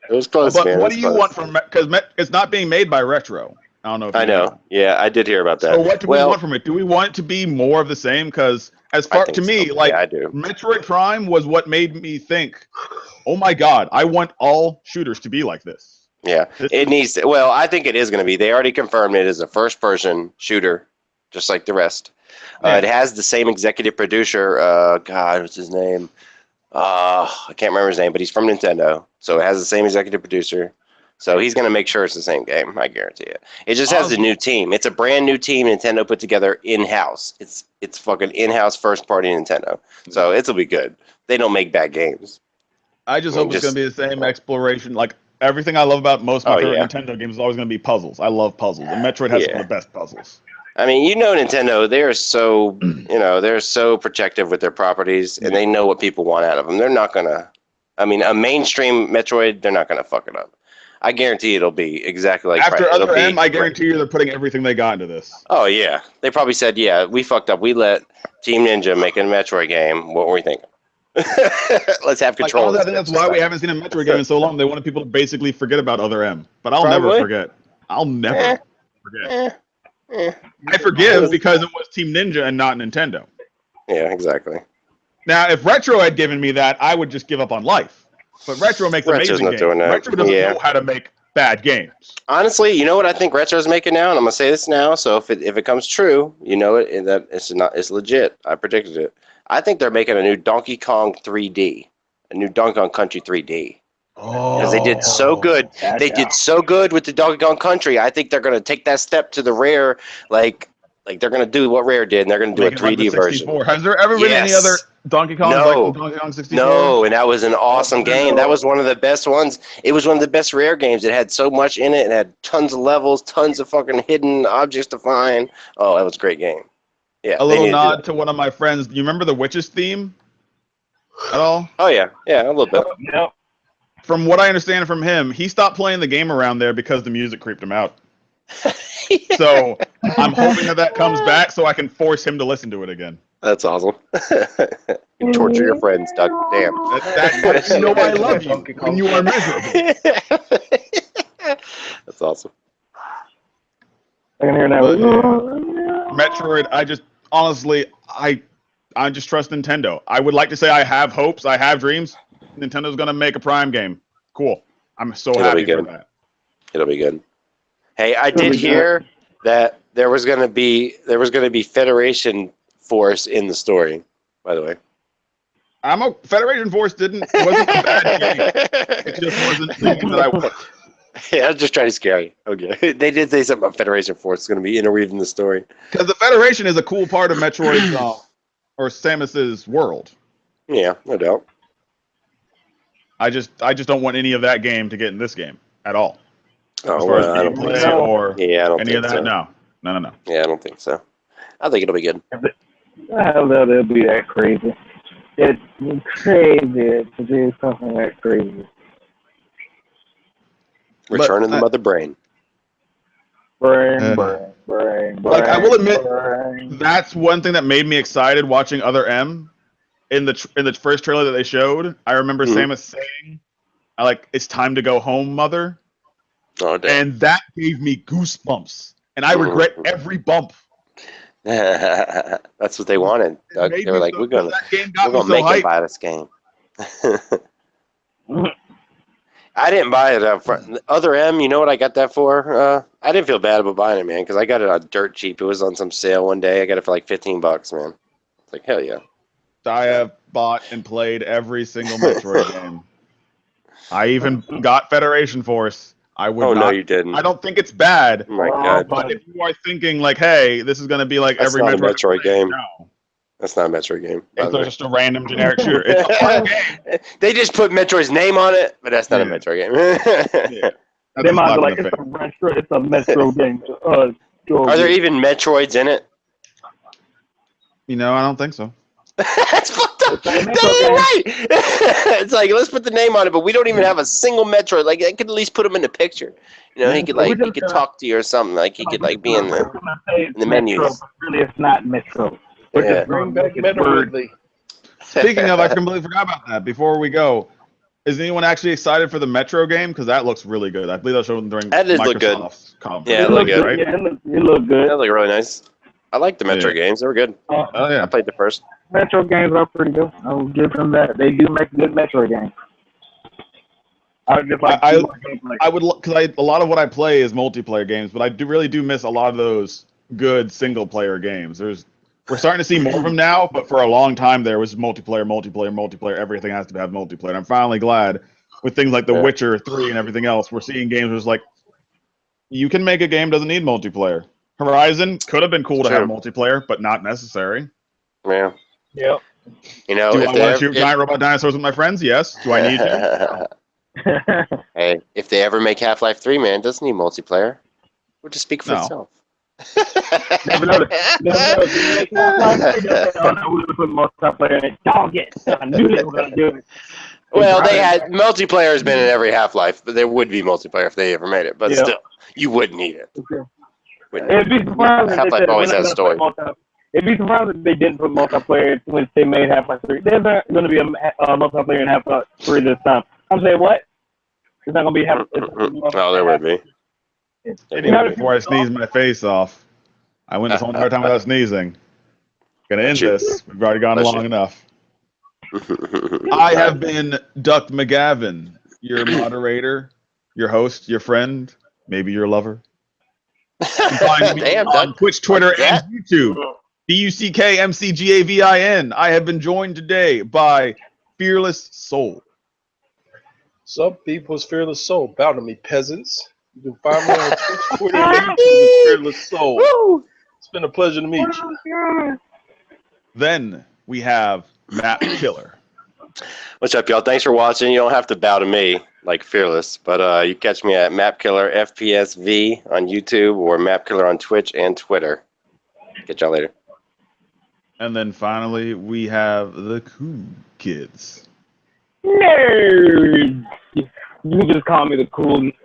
it was close, But man. what do you want from? Because it's not being made by Retro. I don't know if I you know. Yeah, I did hear about that. So what do we want from it? Do we want it to be more of the same? Because as far to me, so. like Yeah, I do. Metroid Prime was what made me think, oh my God, I want all shooters to be like this. Yeah, it needs to. Well, I think it is going to be. They already confirmed it as a first-person shooter, just like the rest. It has the same executive producer. God, what's his name? I can't remember his name, but he's from Nintendo. So it has the same executive producer. So he's going to make sure it's the same game. I guarantee it. It just has a new team. It's a brand new team Nintendo put together in-house. It's fucking in-house first-party Nintendo. So it'll be good. They don't make bad games. I just hope it's going to be the same exploration. Like everything I love about most of my favorite Nintendo games is always going to be puzzles. I love puzzles, and Metroid has some of the best puzzles. I mean, Nintendo, they're so, they're so protective with their properties, and they know what people want out of them. They're not going to, a mainstream Metroid, they're not going to fuck it up. I guarantee it'll be exactly like After Other M, I guarantee you they're putting everything they got into this. Oh, yeah. They probably said, yeah, we fucked up. We let Team Ninja make a Metroid game. What were we thinking? Let's have control. I think that's why we haven't seen a Metroid game in so long. They wanted people to basically forget about Other M. But I'll never forget. I'll never forget. I forgive because it was Team Ninja and not Nintendo. Yeah, exactly. Now, if Retro had given me that, I would just give up on life. But Retro makes amazing games. Retro doesn't know how to make bad games. Honestly, you know what I think Retro's making now, and I'm gonna say this now. So if it comes true, that it's legit. I predicted it. I think they're making a new Donkey Kong 3D, a new Donkey Kong Country 3D. Because they did so good. They did so good with the Donkey Kong Country. I think they're gonna take that step to the Rare, like they're gonna do what Rare did, and they're gonna do a 3D version. Has there ever been any other Donkey Kong like Donkey Kong 64? No, and that was an awesome game. That was one of the best ones. It was one of the best Rare games. It had so much in it. It had tons of levels, tons of fucking hidden objects to find. Oh, that was a great game. Yeah. A little nod to one of my friends. Do you remember the Witches theme at all? Oh, yeah. Yeah, a little bit. Yeah. From what I understand from him, he stopped playing the game around there because the music creeped him out. So I'm hoping that comes back so I can force him to listen to it again. That's awesome. You torture your friends, Doug. Damn. That's I love you when you are miserable. That's awesome. I can hear that. Metroid, I just honestly, I just trust Nintendo. I would like to say I have hopes, I have dreams. Nintendo's gonna make a Prime game. Cool. I'm so happy for that. It'll be good. Hey, I did hear that there was gonna be Federation Force in the story. By the way, Federation Force wasn't a bad game. It just wasn't something that I wanted. Yeah, I was just trying to scare you. Okay, they did say something about Federation Force is going to be interweaved in the story. Because the Federation is a cool part of Metroid's or Samus's world. Yeah, no doubt. I just don't want any of that game to get in this game at all. Oh, well, I don't think so. Or I don't any think of that. so. No. Yeah, I don't think so. I think it'll be good. I don't know it'll be that crazy. It's crazy to do something that crazy. Return of the Mother Brain. Brain. Like, I will admit, that's one thing that made me excited watching Other M. In the first trailer that they showed, I remember Samus saying, it's time to go home, Mother. Oh, damn. And that gave me goosebumps. And I regret every bump. That's what they wanted, Doug. They were like, we're gonna make them buy this game. I didn't buy it for Other M. You know what I got that for? I didn't feel bad about buying it, man, because I got it on dirt cheap. It was on some sale one day. I got it for like $15, man. It's like, hell yeah. I have bought and played every single Metroid game. I even got Federation Force. I would not. No, you didn't. I don't think it's bad. Oh my God. But if you are thinking like, hey, this is going to be like That's every not Metroid game. No. That's not a Metroid game. It's just a random generic shooter. It's a fun game. They just put Metroid's name on it, but that's not a Metroid game. They might be like, it's a Metro game to us. Are there even Metroids in it? You know, I don't think so. That's fucked up. It's a That Metro ain't game. right. It's like, let's put the name on it, but we don't even have a single Metroid. Like, I could at least put him in the picture. You know, he could like, he could talk to you or something. Like, he could like be in the Metro, menus. but really it's not Metro. We're Yeah. just Bring back making Meta words. Ridley. Speaking of, I completely forgot about that. Before we go, is anyone actually excited for the Metro game? Because that looks really good. I believe that showed during That did look good. Microsoft's conference. Yeah, it It looked looked good. Right? Yeah, it looked good. That looked really nice. I like the Metro games. They were good. Oh I yeah. played the first. Metro games are pretty good. I'll give them that. They do make good Metro games. I would just like I- to see more gameplay. I would because a lot of what I play is multiplayer games, but I really do miss a lot of those good single player games. We're starting to see more of them now, but for a long time there was multiplayer. Everything has to have multiplayer. And I'm finally glad with things like The Yeah. Witcher 3 and everything else, we're seeing games where it's like you can make a game doesn't need multiplayer. Horizon could have been cool to have multiplayer, but not necessary. Yeah. Yep. You know, Do if I want to shoot giant robot dinosaurs with my friends? Yes. Do I need to? Hey, if they ever make Half-Life 3, man, it doesn't need multiplayer. We'll just speak for No. itself. Never noticed. Oh no, we put multiplayer in it. Dog it. I knew they were gonna do it. Well, they had multiplayer has been in every Half-Life, but there would be multiplayer if they ever made it. But Yeah. still, you wouldn't need it. Wouldn't It'd be surprising if they Half-Life said always we're not has gonna put story. It'd be surprising if they didn't put multiplayer when they made Half-Life 3. There's not going to be a multiplayer in Half-Life 3 this time. I'm saying what? It's not going to be Half-Life. Oh, there would be. Anyway, before I sneeze my face off, I went this whole entire time without sneezing. Gonna end this. We've already gone long enough. I have been Duck McGavin, your moderator, your host, your friend, maybe your lover. You can find me Damn, on Duck. Twitch, Twitter, What's that? and YouTube. DUCKMCGAVIN. I have been joined today by Fearless Soul. Some people's Fearless Soul. Bow to me, peasants. You can find me on Twitch, Twitter, and YouTube as Fearless Soul. Woo! It's been a pleasure to meet you. Then we have Matt Killer. What's up, y'all? Thanks for watching. You don't have to bow to me like Fearless, but you catch me at MapKiller FPSV on YouTube or MapKiller on Twitch and Twitter. Catch y'all later. And then finally, we have the Cool Kids. Nerd. You can just call me the coolest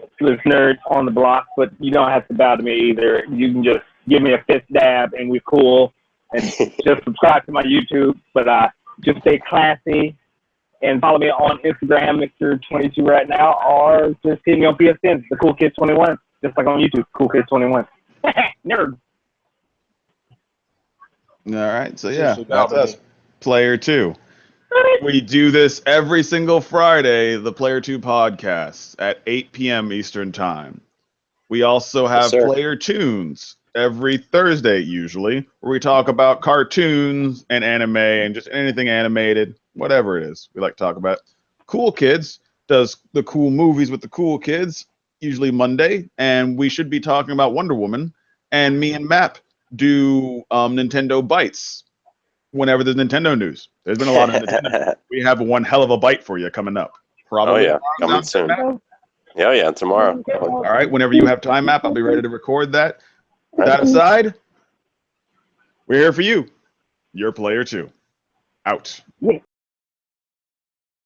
nerd on the block, but you don't have to bow to me either. You can just give me a fist dab and we're cool. And just subscribe to my YouTube, but just stay classy and follow me on Instagram, Mr.22 right now, or just hit me on PSN, the Cool Kid 21, just like on YouTube, Cool Kid 21. Nerd. All right, so yeah, Seriously, bow that's to us. me. Player 2. We do this every single Friday, the Player 2 podcast at 8 p.m. Eastern Time. We also have sir. Player Tunes every Thursday, usually, where we talk about cartoons and anime and just anything animated, whatever it is we like to talk about. Cool Kids does the cool movies with the cool kids, usually Monday, and we should be talking about Wonder Woman. And me and Map do Nintendo Bites whenever there's Nintendo news. There's been a lot of Nintendo. We have one hell of a bite for you coming up. Probably. Oh, yeah. Coming soon. Oh, yeah, tomorrow. All right, whenever you have time, Map, I'll be ready to record that. That aside, we're here for you. Your Player 2. Out.